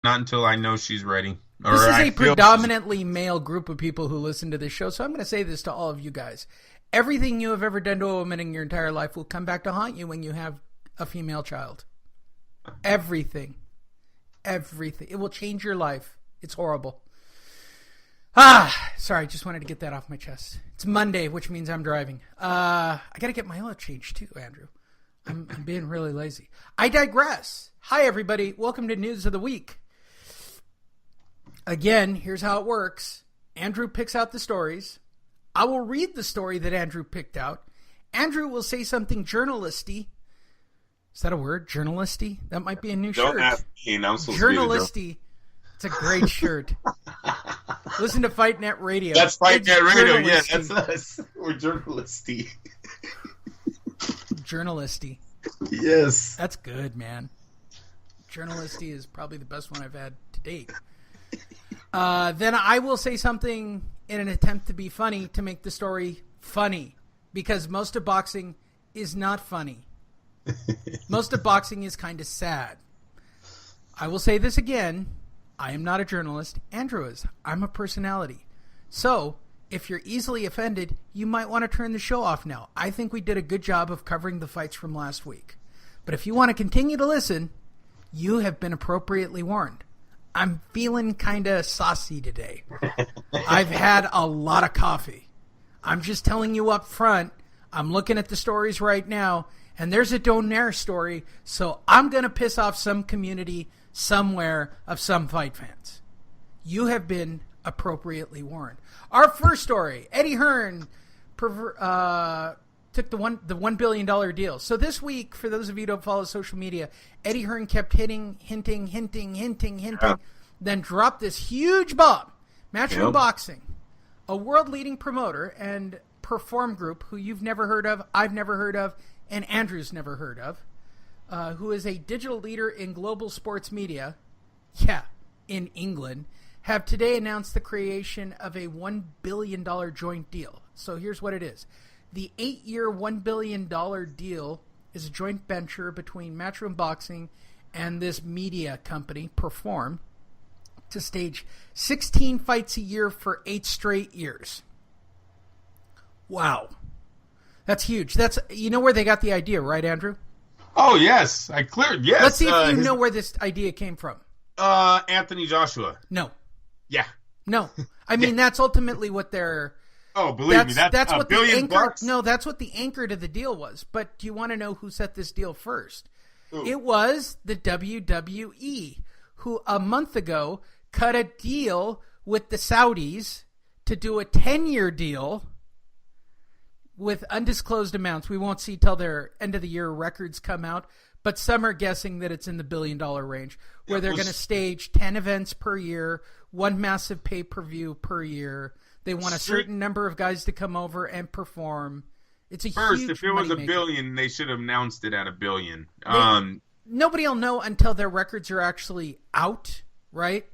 Not until I know she's ready. This is a predominantly male group of people who listen to this show, so I'm going to say this to all of you guys. Everything you have ever done to a woman in your entire life will come back to haunt you when you have a female child. Everything. Everything. It will change your life. It's horrible. Sorry, just wanted to get that off my chest. It's Monday, which means I'm driving. I got to get my oil changed too, Andrew. I'm being really lazy. I digress. Hi, everybody. Welcome to News of the Week. Again, here's how it works. Andrew picks out the stories. I will read the story that Andrew picked out. Andrew will say something journalisty. Is that a word? Journalisty? That might be a new shirt. Don't ask me. I'm supposed Journalisty. It's a great shirt. Listen to Fight Net Radio. That's Fight Net Radio. Yeah, that's us. We're journalisty. Journalisty. Yes. That's good, man. Journalisty is probably the best one I've had to date. Then I will say something in an attempt to be funny to make the story funny, because most of boxing is not funny. Most of boxing is kind of sad. I will say this again. I am not a journalist. Andrew is. I'm a personality. So, if you're easily offended, you might want to turn the show off now. I think we did a good job of covering the fights from last week. But if you want to continue to listen, you have been appropriately warned. I'm feeling kind of saucy today. I've had a lot of coffee. I'm just telling you up front. I'm looking at the stories right now, and there's a Donaire story, so I'm going to piss off some community somewhere of some fight fans. You have been appropriately warned. Our first story, Eddie Hearn took the $1 billion deal. So this week, for those of you who don't follow social media, Eddie Hearn kept hinting, then dropped this huge bomb. Matchroom Boxing, a world-leading promoter and perform group who you've never heard of, I've never heard of, and Andrew's never heard of, who is a digital leader in global sports media, in England, have today announced the creation of a $1 billion joint deal. So here's what it is. The 8-year, $1 billion deal is a joint venture between Matchroom Boxing and this media company, Perform, to stage 16 fights a year for 8 straight years. Wow. That's huge. You know where they got the idea, right, Andrew? Oh, yes. I cleared, yes. Let's see if you know where this idea came from. Anthony Joshua. No. Yeah. No. I mean, that's ultimately what they're... Oh, believe me, that's what $1 billion bucks? No, that's what the anchor to the deal was. But do you want to know who set this deal first? Ooh. It was the WWE, who a month ago cut a deal with the Saudis to do a 10-year deal with undisclosed amounts. We won't see till their end-of-the-year records come out, but some are guessing that it's in the $1 billion range, where they're going to stage 10 events per year, one massive pay-per-view per year. They want a certain number of guys to come over and perform. It's a First, huge if it was $1 moneymaker. billion, they should have announced it at $1 billion. Nobody will know until their records are actually out, right?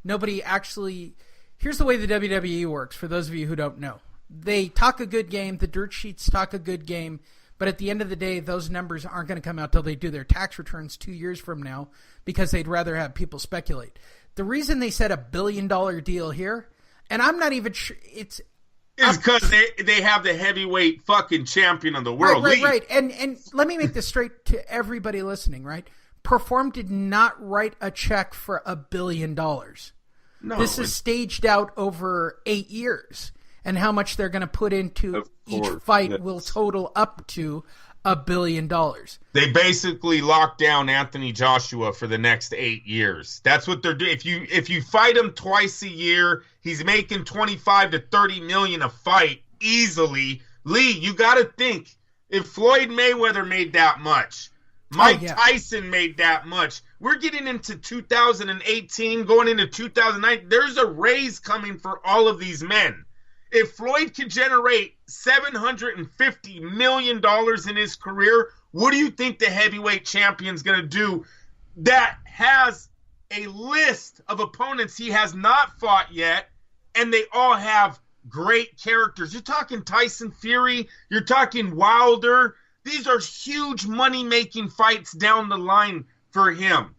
Nobody actually... Here's the way the WWE works, for those of you who don't know. They talk a good game, the dirt sheets talk a good game, but at the end of the day, those numbers aren't going to come out till they do their tax returns 2 years from now, because they'd rather have people speculate. The reason they said $1 billion deal here, and I'm not even sure, it's because they have the heavyweight fucking champion of the world. Right. And let me make this straight to everybody listening, right? Perform did not write a check for $1 billion. No, this is staged out over 8 years. And how much they're going to put into each fight will total up to $1 billion. They basically locked down Anthony Joshua for the next 8 years. That's what they're doing. If you fight him twice a year, he's making $25 to $30 million a fight easily. Lee, you got to think, if Floyd Mayweather made that much, Mike Tyson made that much, we're getting into 2018, going into 2009. There's a raise coming for all of these men. If Floyd could generate $750 million in his career, what do you think the heavyweight champion's going to do that has a list of opponents he has not fought yet, and they all have great characters? You're talking Tyson Fury. You're talking Wilder. These are huge money-making fights down the line for him.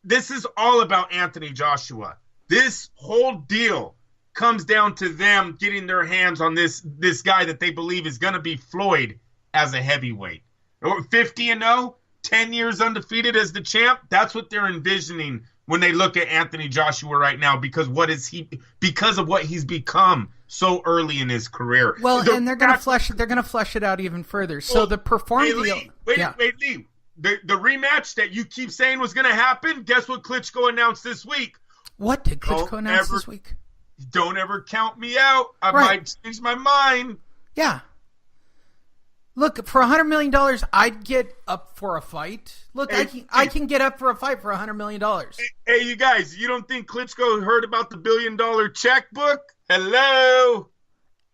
this is all about Anthony Joshua. This whole deal comes down to them getting their hands on this guy that they believe is going to be Floyd as a heavyweight. 50-0, 10 years undefeated as the champ. That's what they're envisioning when they look at Anthony Joshua right now, because of what he's become so early in his career. Well, and they're going to flesh it out even further. So the Perform deal. Wait, Lee. The rematch that you keep saying was going to happen, guess what Klitschko announced this week? What did Klitschko announce this week? Don't ever count me out. I might change my mind. Yeah. Look, for $100 million, I'd get up for a fight. Look, I can get up for a fight for $100 million. Hey, you guys, you don't think Klitschko heard about the $1 billion checkbook? Hello?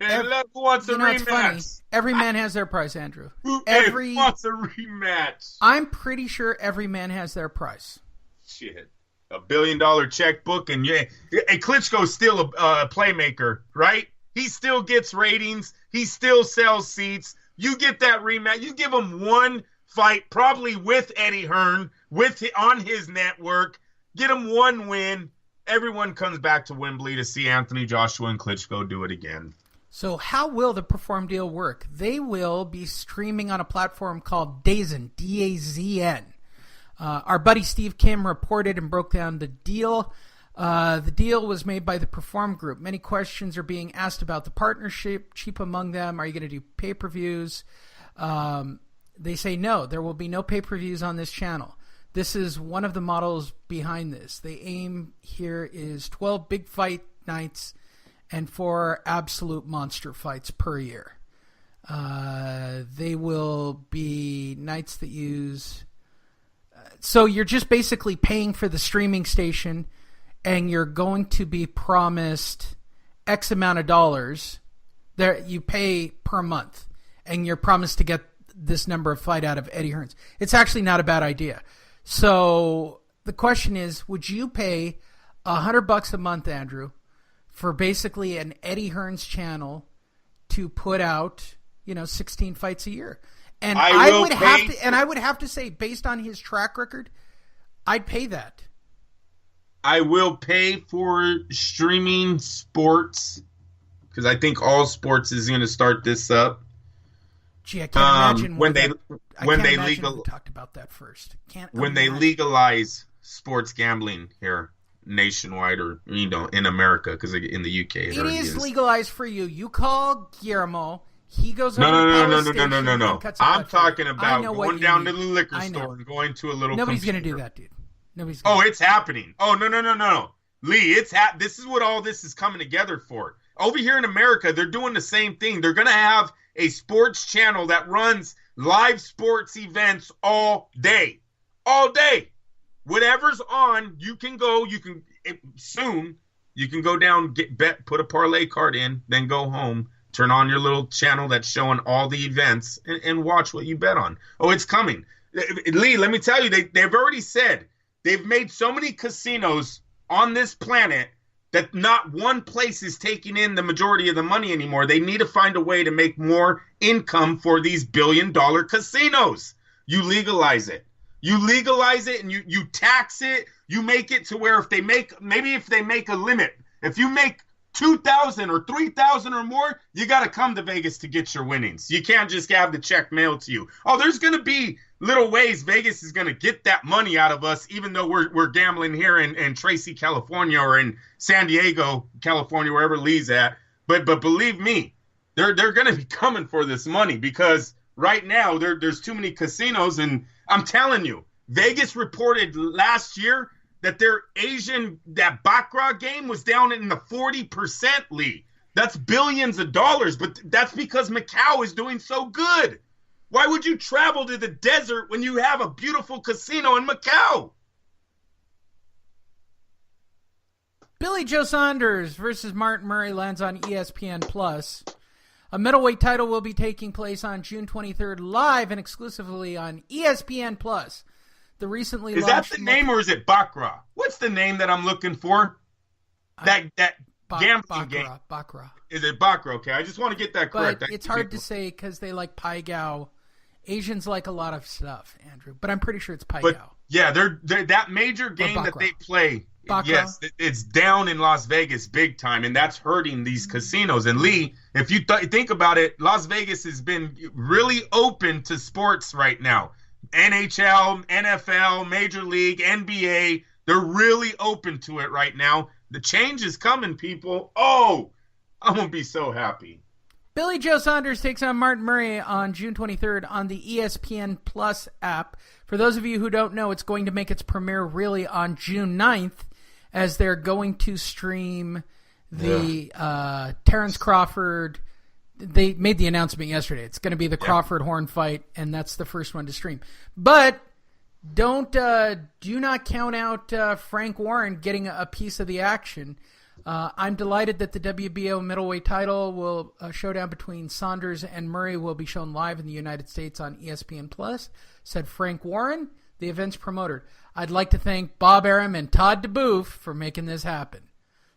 Who wants a rematch? It's funny. Every man has their price, Andrew. Who wants a rematch? I'm pretty sure every man has their price. Shit. $1 billion checkbook, and Klitschko's still a playmaker, right? He still gets ratings. He still sells seats. You get that rematch. You give him one fight, probably with Eddie Hearn, on his network. Get him one win. Everyone comes back to Wembley to see Anthony Joshua and Klitschko do it again. So how will the Perform deal work? They will be streaming on a platform called DAZN, D-A-Z-N. Our buddy Steve Kim reported and broke down the deal. The deal was made by the Perform Group. Many questions are being asked about the partnership. Chief among them, are you going to do pay-per-views? They say no, there will be no pay-per-views on this channel. This is one of the models behind this. The aim here is 12 big fight nights and 4 absolute monster fights per year. They will be nights that use... So you're just basically paying for the streaming station, and you're going to be promised X amount of dollars that you pay per month, and you're promised to get this number of fight out of Eddie Hearns. It's actually not a bad idea. So the question is, would you pay $100 a month, Andrew, for basically an Eddie Hearns channel to put out, 16 fights a year? And I would have to say, based on his track record, I'd pay that. I will pay for streaming sports, because I think All Sports is going to start this up. Gee, I can't imagine when they talked about that first. They legalize sports gambling here nationwide, or in America, because in the UK it is legalized for you. You call Guillermo. He goes no. I'm talking about going down to the liquor store and going to a little. Nobody's going to do that, dude. It's happening. Oh, no. Lee, this is what all this is coming together for. Over here in America, they're doing the same thing. They're going to have a sports channel that runs live sports events all day. All day. Whatever's on, you can go. Soon, you can go down, put a parlay card in, then go home. Turn on your little channel that's showing all the events and watch what you bet on. Oh, it's coming. Lee, let me tell you, they've already said they've made so many casinos on this planet that not one place is taking in the majority of the money anymore. They need to find a way to make more income for these billion-dollar casinos. You legalize it. And you tax it. You make it to where if they make a limit, if you make 2,000 or 3,000 or more, you got to come to Vegas to get your winnings. You can't just have the check mailed to you. Oh, there's going to be little ways Vegas is going to get that money out of us, even though we're gambling here in Tracy, California, or in San Diego, California, wherever Lee's at. But believe me, they're going to be coming for this money, because right now there's too many casinos. And I'm telling you, Vegas reported last year that that Baccarat game was down in the 40% league. That's billions of dollars, but that's because Macau is doing so good. Why would you travel to the desert when you have a beautiful casino in Macau? Billy Joe Saunders versus Martin Murray lands on ESPN+. A middleweight title will be taking place on June 23rd, live and exclusively on ESPN+. The recently is that the name, or is it Baccarat? What's the name that I'm looking for? That gambling game. Baccarat. Is it Baccarat? Okay, I just want to get that correct. But it's hard to say because they like Pacquiao. Asians like a lot of stuff, Andrew. But I'm pretty sure it's Pacquiao. Yeah, they're that major game that they play. Baccarat. Yes, it's down in Las Vegas big time, and that's hurting these casinos. And Lee, if you think about it, Las Vegas has been really open to sports right now. NHL, NFL, Major League, NBA, they're really open to it right now. The change is coming, people. Oh, I'm going to be so happy. Billy Joe Saunders takes on Martin Murray on June 23rd on the ESPN Plus app. For those of you who don't know, it's going to make its premiere really on June 9th as they're going to stream the Terrence Crawford. They made the announcement yesterday. It's going to be the Crawford-Horn fight, and that's the first one to stream. But do not count out Frank Warren getting a piece of the action. I'm delighted that the WBO middleweight title will showdown between Saunders and Murray will be shown live in the United States on ESPN Plus, said Frank Warren, the event's promoter. I'd like to thank Bob Arum and Todd DeBoof for making this happen.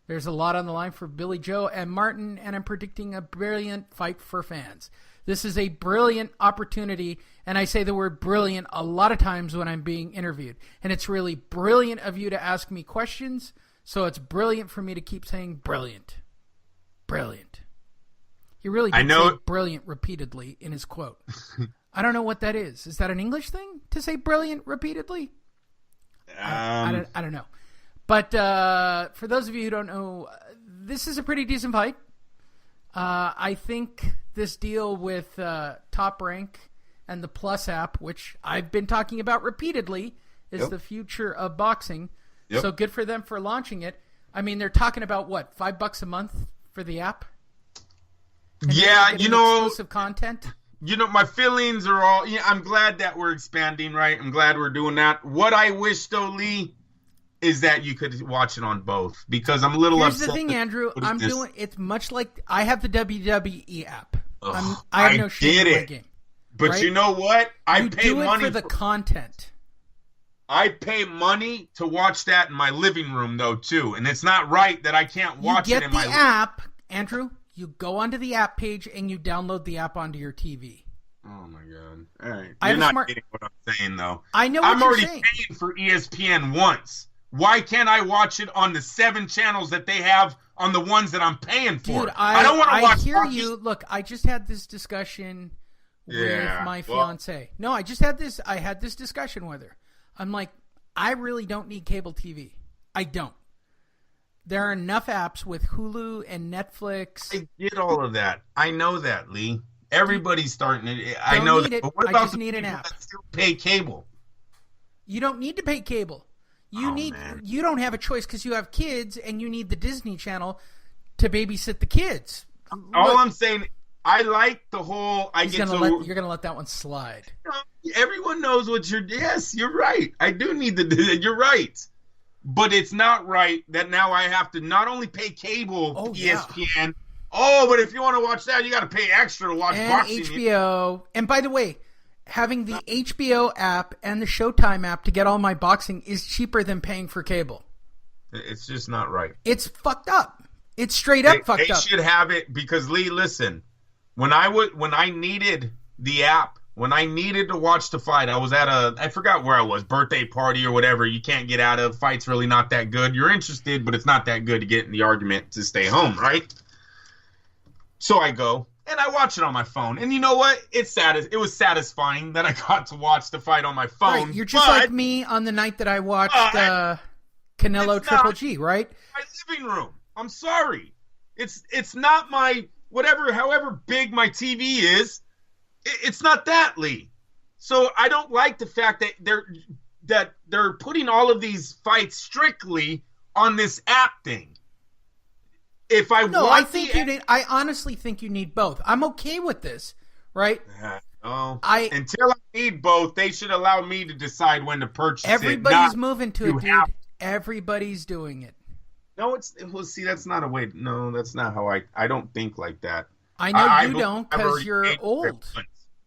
There's a lot on the line for Billy Joe and Martin, and I'm predicting a brilliant fight for fans. This is a brilliant opportunity, and I say the word brilliant a lot of times when I'm being interviewed. And it's really brilliant of you to ask me questions, so it's brilliant for me to keep saying brilliant. Brilliant. He really did say brilliant repeatedly in his quote. I don't know what that is. Is that an English thing to say brilliant repeatedly? I don't know. But for those of you who don't know, this is a pretty decent fight. I think this deal with Top Rank and the Plus app, which I've been talking about repeatedly, is the future of boxing. Yep. So good for them for launching it. I mean, they're talking about, what, $5 a month for the app? And exclusive content? My feelings are all, I'm glad that we're expanding, right? I'm glad we're doing that. What I wish, though, Lee, is that you could watch it on both, because I'm a little upset. Here's the thing, Andrew. It's much like I have the WWE app. I have no shame in my game. But right? You know what? I pay money for the content. I pay money to watch that in my living room, though, too. And it's not right that I can't watch it in my... You get the app, Andrew. You go onto the app page and you download the app onto your TV. Oh, my God. All right. You're not getting what I'm saying, though. I know what you're saying. I'm already paying for ESPN once. Why can't I watch it on the 7 channels that they have on the ones that I'm paying for? Dude, I don't want to watch... I hear you. Look, I just had this discussion with my fiance. No, I had this discussion with her. I'm like, I really don't need cable TV. I don't. There are enough apps with Hulu and Netflix. I get all of that. I know that, Lee. Everybody's starting it. I know that. But what about the people that still pay cable? You don't need to pay cable. You don't have a choice because you have kids and you need the Disney Channel to babysit the kids. All I'm saying, I like the whole. You're gonna let that one slide. Everyone knows what you're. Yes, you're right. I do need the. You're right, but it's not right that now I have to not only pay cable ESPN. Yeah. Oh, but if you want to watch that, you got to pay extra to watch boxing. HBO. And by the way, having the HBO app and the Showtime app to get all my boxing is cheaper than paying for cable. It's just not right. It's fucked up. It's straight up fucked up. They should have it because, Lee, listen, when I needed the app, when I needed to watch the fight, I was at I forgot where I was, birthday party or whatever. You can't get out of. Fight's really not that good. You're interested, but it's not that good to get in the argument to stay home, right? So I go. And I watch it on my phone. And you know what? It was satisfying that I got to watch the fight on my phone. Right, you're just like me on the night that I watched Canelo Triple G, right? My living room. I'm sorry. It's not my however big my TV is. It's not that, Lee. So I don't like the fact that they're putting all of these fights strictly on this app thing. I honestly think you need both. I'm okay with this, right? Until I need both, they should allow me to decide when to purchase Everybody's moving to it, dude. Everybody's doing it. No, see, that's not a way. No, that's not how I don't think like that. I know you don't because you're old.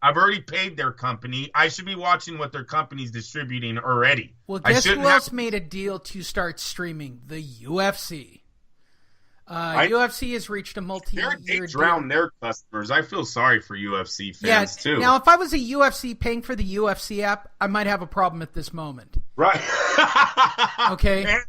I've already paid their company. I should be watching what their company's distributing already. Well, guess who else made a deal to start streaming? The UFC. UFC has reached a multi-year They drown their customers. I feel sorry for UFC fans, too. Now, if I was a UFC paying for the UFC app, I might have a problem at this moment. Right. Okay. And